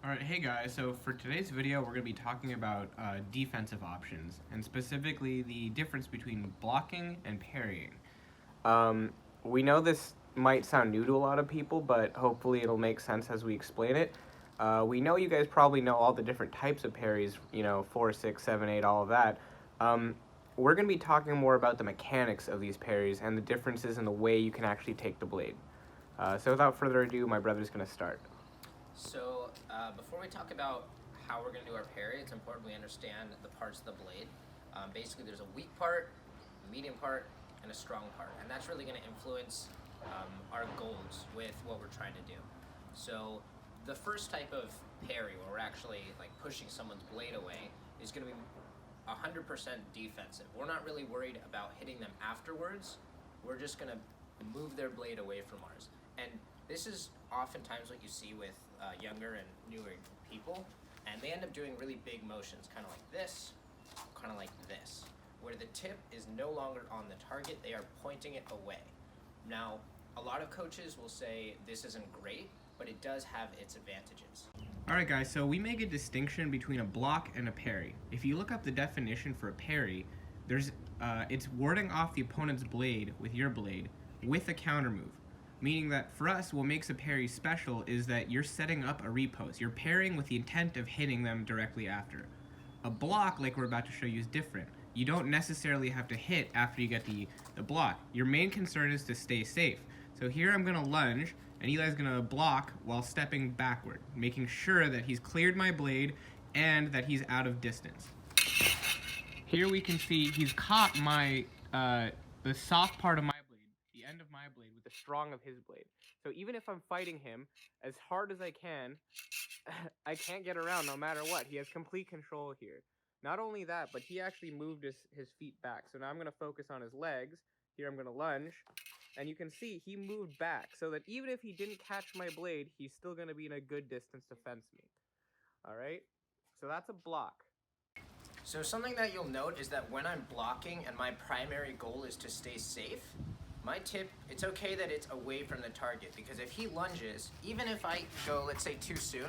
Alright, hey guys, so for today's video we're going to be talking about defensive options, and specifically the difference between blocking and parrying. We know this might sound new to a lot of people, but hopefully it'll make sense as we explain it. We know you guys probably know all the different types of parries, 4, 6, 7, 8, all of that. We're going to be talking more about the mechanics of these parries and the differences in the way you can actually take the blade. So without further ado, my brother's going to start. So before we talk about how we're going to do our parry, it's important we understand the parts of the blade. Basically, there's a weak part, a medium part, and a strong part, and that's really going to influence our goals with what we're trying to do. So the first type of parry, where we're actually like pushing someone's blade away, is going to be 100% defensive. We're not really worried about hitting them afterwards. We're just going to move their blade away from ours. And this is oftentimes what you see with younger and newer people, and they end up doing really big motions, kind of like this, where the tip is no longer on the target, they are pointing it away. Now, a lot of coaches will say this isn't great, but it does have its advantages. Alright guys, so we make a distinction between a block and a parry. If you look up the definition for a parry, it's warding off the opponent's blade with your blade with a counter move. Meaning that for us, what makes a parry special is that you're setting up a riposte. You're parrying with the intent of hitting them directly after. A block, like we're about to show you, is different. You don't necessarily have to hit after you get the block. Your main concern is to stay safe. So here I'm going to lunge, and Eli's going to block while stepping backward, making sure that he's cleared my blade and that he's out of distance. Here we can see he's caught my the soft part of my end of my blade with the strong of his blade. So even if I'm fighting him as hard as I can, I can't get around no matter what. He has complete control here. Not only that, but he actually moved his feet back. So now I'm going to focus on his legs. Here I'm going to lunge. And you can see he moved back so that even if he didn't catch my blade, he's still going to be in a good distance to fence me. Alright? So that's a block. So something that you'll note is that when I'm blocking and my primary goal is to stay safe, my tip, it's okay that it's away from the target, because if he lunges, even if I go, let's say, too soon,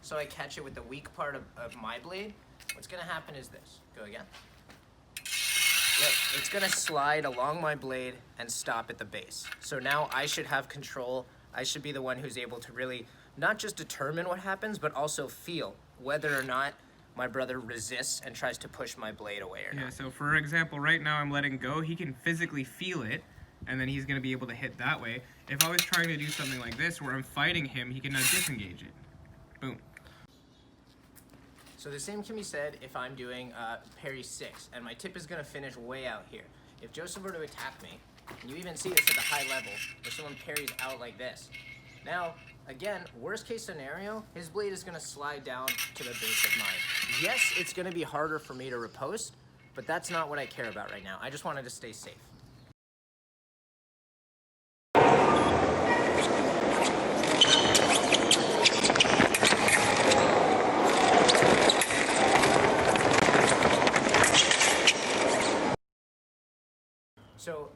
so I catch it with the weak part of my blade, what's going to happen is this. Go again. Yep, it's going to slide along my blade and stop at the base. So now I should have control. I should be the one who's able to really not just determine what happens, but also feel whether or not my brother resists and tries to push my blade away or not. Yeah, so for example, right now I'm letting go. He can physically feel it, and then he's going to be able to hit that way. If I was trying to do something like this, where I'm fighting him, he can now disengage it. Boom. So the same can be said if I'm doing parry 6, and my tip is going to finish way out here. If Joseph were to attack me, and you even see this at the high level, where someone parries out like this. Now, again, worst case scenario, his blade is going to slide down to the base of mine. Yes, it's going to be harder for me to riposte, but that's not what I care about right now. I just wanted to stay safe. So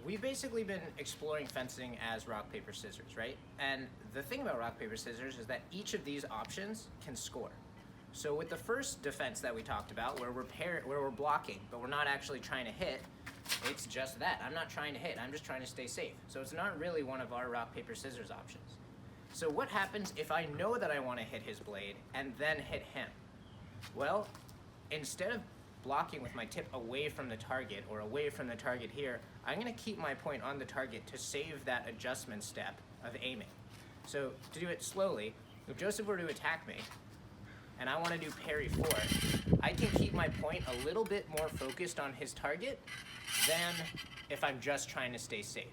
we've basically been exploring fencing as rock, paper, scissors, right? And the thing about rock, paper, scissors is that each of these options can score. So with the first defense that we talked about, where we're blocking, but we're not actually trying to hit, it's just that. I'm not trying to hit, I'm just trying to stay safe. So it's not really one of our rock, paper, scissors options. So what happens if I know that I want to hit his blade and then hit him? Well, instead of blocking with my tip away from the target or away from the target here, I'm going to keep my point on the target to save that adjustment step of aiming. So to do it slowly, if Joseph were to attack me and I want to do parry 4, I can keep my point a little bit more focused on his target than if I'm just trying to stay safe.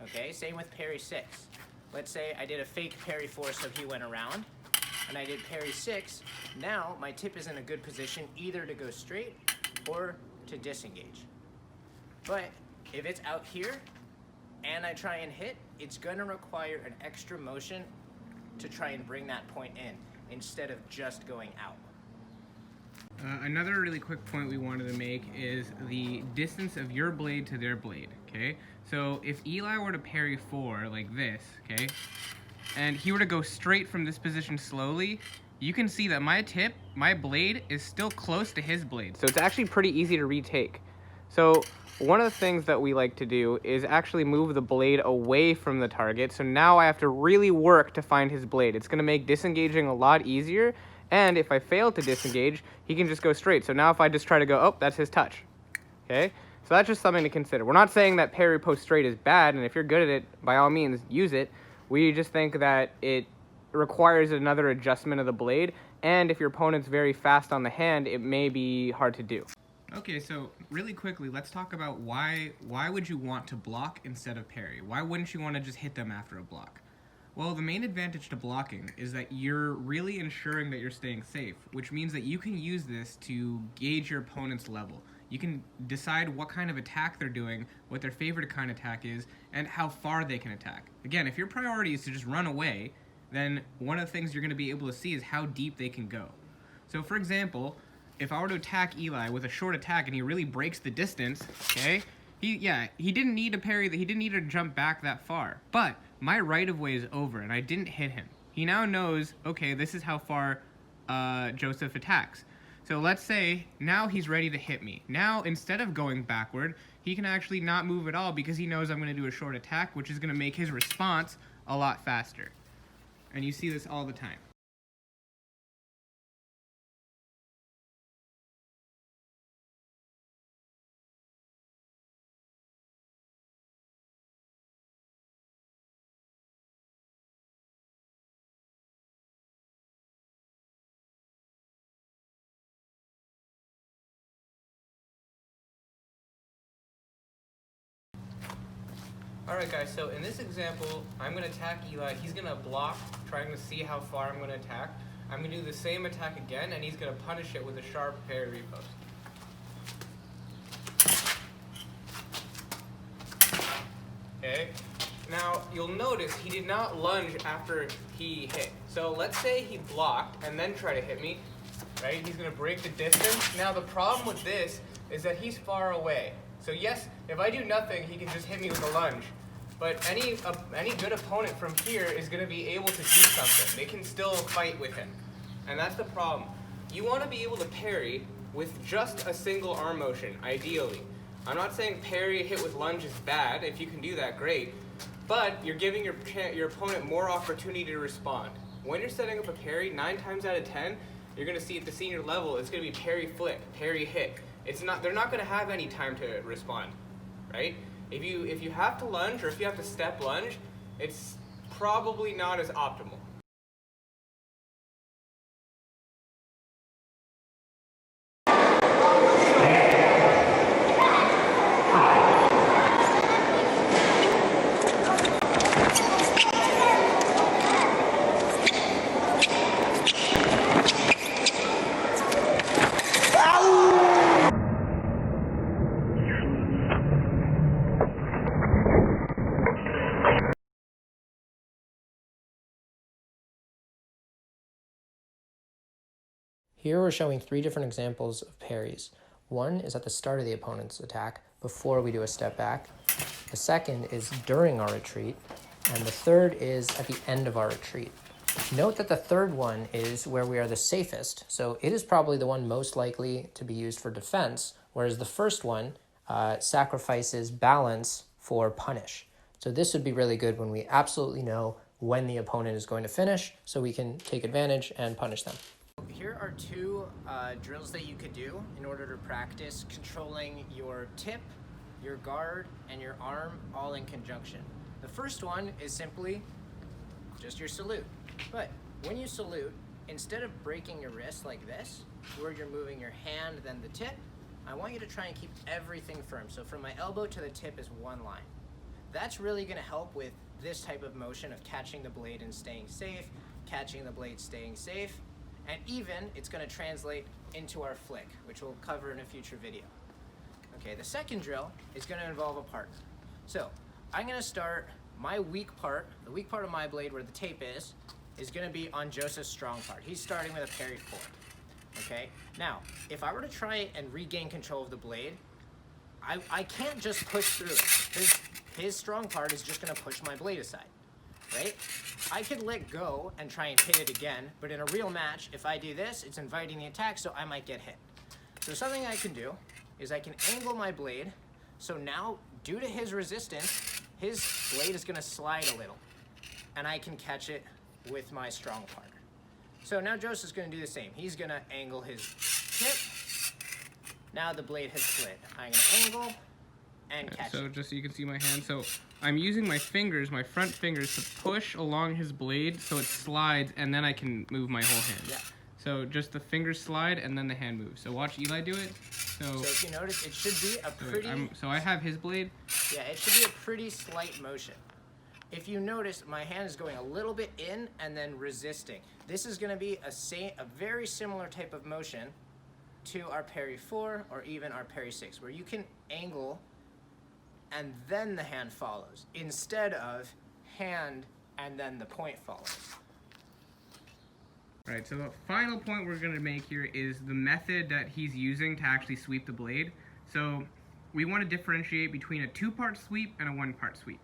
Okay, same with parry 6. Let's say I did a fake parry 4 so he went around, and I did parry 6, now my tip is in a good position either to go straight or to disengage. But if it's out here and I try and hit, it's going to require an extra motion to try and bring that point in instead of just going out. Another really quick point we wanted to make is the distance of your blade to their blade, okay? So if Eli were to parry 4 like this, okay, and he were to go straight from this position slowly, you can see that my blade is still close to his blade. So it's actually pretty easy to retake. So one of the things that we like to do is actually move the blade away from the target. So now I have to really work to find his blade. It's gonna make disengaging a lot easier. And if I fail to disengage, he can just go straight. So now if I just try to go, oh, that's his touch. Okay? So that's just something to consider. We're not saying that parry post straight is bad, and if you're good at it, by all means, use it. We just think that it requires another adjustment of the blade, and if your opponent's very fast on the hand, it may be hard to do. Okay, so really quickly, let's talk about why would you want to block instead of parry? Why wouldn't you want to just hit them after a block? Well, the main advantage to blocking is that you're really ensuring that you're staying safe, which means that you can use this to gauge your opponent's level. You can decide what kind of attack they're doing, what their favorite kind of attack is, and how far they can attack. Again, if your priority is to just run away, then one of the things you're going to be able to see is how deep they can go. So for example, if I were to attack Eli with a short attack and he really breaks the distance, okay, he didn't need to parry, he didn't need to jump back that far. But my right of way is over and I didn't hit him. He now knows, okay, this is how far Joseph attacks. So let's say now he's ready to hit me. Now, instead of going backward, he can actually not move at all because he knows I'm going to do a short attack, which is going to make his response a lot faster. And you see this all the time. Alright guys, so in this example, I'm going to attack Eli. He's going to block, trying to see how far I'm going to attack. I'm going to do the same attack again, and he's going to punish it with a sharp parry riposte. Okay, now you'll notice he did not lunge after he hit. So let's say he blocked and then try to hit me, right? He's going to break the distance. Now the problem with this is that he's far away. So yes, if I do nothing, he can just hit me with a lunge. But any good opponent from here is going to be able to do something. They can still fight with him. And that's the problem. You want to be able to parry with just a single arm motion, ideally. I'm not saying parry hit with lunge is bad. If you can do that, great. But you're giving your opponent more opportunity to respond. When you're setting up a parry, 9 times out of 10, you're going to see at the senior level, it's going to be parry flick, parry hit. They're not going to have any time to respond, right? If you have to lunge or if you have to step lunge, it's probably not as optimal. Here we're showing 3 different examples of parries. One is at the start of the opponent's attack, before we do a step back. The second is during our retreat. And the third is at the end of our retreat. Note that the third one is where we are the safest, so it is probably the one most likely to be used for defense, whereas the first one sacrifices balance for punish. So this would be really good when we absolutely know when the opponent is going to finish, so we can take advantage and punish them. Here are 2 drills that you could do in order to practice controlling your tip, your guard, and your arm all in conjunction. The first one is simply just your salute. But when you salute, instead of breaking your wrist like this, where you're moving your hand then the tip, I want you to try and keep everything firm. So from my elbow to the tip is one line. That's really going to help with this type of motion of catching the blade and staying safe, catching the blade, staying safe, and even it's going to translate into our flick, which we'll cover in a future video. Okay, the second drill is going to involve a partner. So I'm going to start my weak part, the weak part of my blade where the tape is going to be on Joseph's strong part. He's starting with a parry 4. Okay, now if I were to try and regain control of the blade, I can't just push through it. His strong part is just going to push my blade aside. right? I could let go and try and hit it again, but in a real match, if I do this, it's inviting the attack, so I might get hit. So something I can do is I can angle my blade, so now, due to his resistance, his blade is gonna slide a little, and I can catch it with my strong part. So now Joseph's gonna do the same. He's gonna angle his tip. Now the blade has slid. I'm gonna angle and catch So it. just so you can see my hand, so I'm using my fingers, my front fingers, to push along his blade so it slides, and then I can move my whole hand. Yeah. So just the fingers slide, and then the hand moves. So watch Eli do it. So if you notice, it should be a pretty... So I have his blade. Yeah, it should be a pretty slight motion. If you notice, my hand is going a little bit in and then resisting. This is going to be a very similar type of motion to our Parry 4 or even our Parry 6, where you can angle and then the hand follows, instead of hand and then the point follows. Right, so the final point we're going to make here is the method that he's using to actually sweep the blade. So we want to differentiate between a 2-part sweep and a 1-part sweep.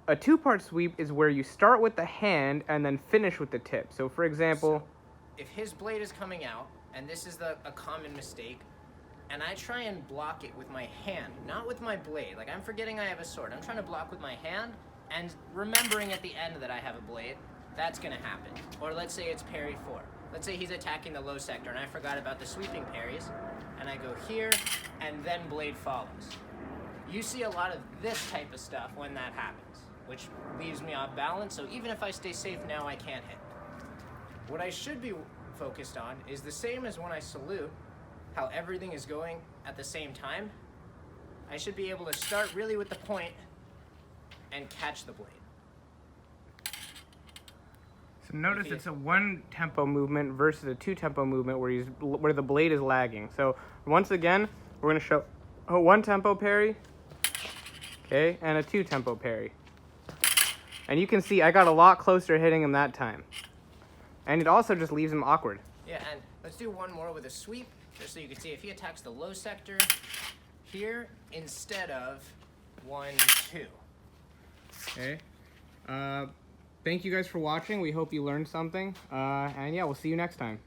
A 2-part sweep is where you start with the hand and then finish with the tip. So for example... So if his blade is coming out, and this is a common mistake, and I try and block it with my hand, not with my blade. Like, I'm forgetting I have a sword. I'm trying to block with my hand, and remembering at the end that I have a blade, that's gonna happen. Or let's say it's Parry 4. Let's say he's attacking the low sector, and I forgot about the sweeping parries, and I go here, and then blade follows. You see a lot of this type of stuff when that happens, which leaves me off balance, so even if I stay safe now, I can't hit. What I should be focused on is the same as when I salute, how everything is going at the same time. I should be able to start really with the point and catch the blade. So notice it's a 1-tempo movement versus a 2-tempo movement where the blade is lagging. So once again, we're going to show a 1-tempo parry, okay, and a 2-tempo parry. And you can see I got a lot closer hitting him that time. And it also just leaves him awkward. Yeah, and let's do one more with a sweep, just so you can see if he attacks the low sector here instead of 1, 2. Okay. Thank you guys for watching. We hope you learned something. And yeah, we'll see you next time.